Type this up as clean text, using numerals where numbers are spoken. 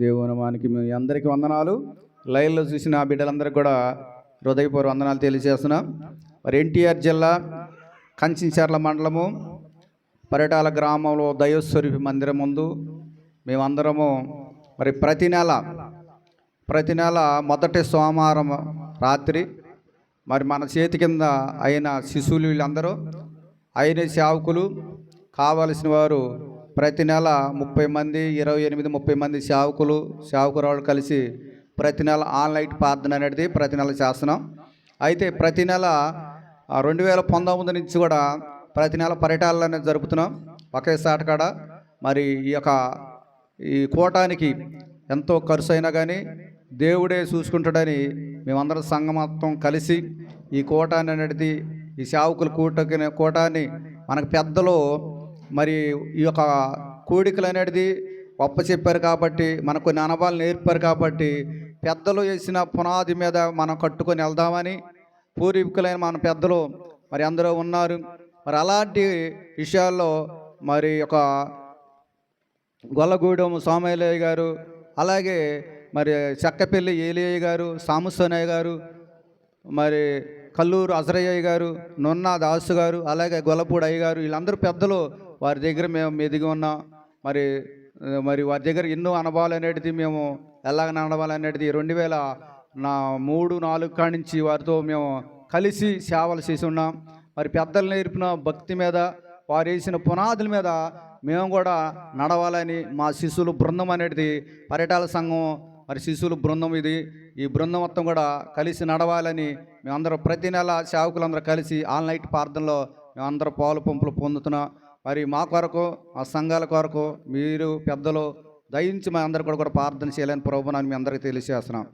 దేవుని నామానికి మీ అందరికీ వందనాలు. లైవ్లో చూసిన బిడ్డలందరికీ కూడా హృదయపూర్వక వందనాలు తెలియజేస్తున్నాం. మరి ఎన్టీఆర్ జిల్లా కంచిచర్ల మండలము పరిటాల గ్రామంలో దైవస్వరూపి మందిరం ముందు మేమందరము మరి ప్రతి నెల మొదటి సోమవారం రాత్రి మరి మన చేతి కింద అయిన శిశువులు వీళ్ళందరూ అయిన సేవకులు కావలసిన వారు ప్రతి నెల 30 మంది 28-30 మంది సేవకురాళ్ళు కలిసి ప్రతి నెల ఆన్లైన్ ప్రార్థన అనేది ప్రతి నెల చేస్తున్నాం. అయితే ప్రతి నెల 2019 నుంచి కూడా ప్రతి నెల పరిటాలనే జరుపుతున్నాం ఒకేసారి కాడ. మరి ఈ కూటానికి ఎంతో ఖర్చు అయినా కానీ దేవుడే చూసుకుంటాడని మేమందరం సంఘం మొత్తం కలిసి ఈ కూటాన్ని అనేది ఈ సేవకుల కూటాన్ని మనకు పెద్దలు మరి ఈ యొక్క కూడికలు అనేది గొప్ప చెప్పారు కాబట్టి మనకు కొన్ని అనుభవాలు నేర్పారు కాబట్టి పెద్దలు వేసిన పునాది మీద మనం కట్టుకొని వెళ్దామని పూర్వీకులైన మన పెద్దలు మరి అందరూ ఉన్నారు. మరి అలాంటి విషయాల్లో మరి ఒక గొల్లగూడెం సోమయ్య గారు, అలాగే మరి చక్కపల్లి ఏలియయ్య గారు, సాంబశివయ్య గారు, మరి కల్లూరు అజరయ్య గారు, నున్నా దాసు గారు, అలాగే గొల్లపూడి అయ్య గారు, వీళ్ళందరూ పెద్దలు. వారి దగ్గర మేము ఎదిగి ఉన్నాం. మరి వారి దగ్గర ఎన్నో అనుభవాలు అనేది మేము ఎలాగ నడవాలనేది 2003-4 కాడి నుంచి వారితో మేము కలిసి సేవలు చేసి ఉన్నాం. మరి పెద్దలు నేర్పిన భక్తి మీద వారు వేసిన పునాదుల మీద మేము కూడా నడవాలని మా శిశువుల బృందం అనేది పరిటాల సంఘం మరి శిశువుల బృందం ఇది. ఈ బృందం మొత్తం కూడా కలిసి నడవాలని మేమందరం ప్రతి నెల సేవకులందరూ కలిసి ఆన్లైన్ ప్రార్థనలో మేమందరం పాలు పంపులు పొందుతున్నాం. మరి మా కొరకు మా సంఘాల కొరకు మీరు పెద్దలు దయించి మా అందరు కూడా ప్రార్థన చేయాలని ప్రభువుని మీ అందరికీ తెలియజేస్తున్నాం.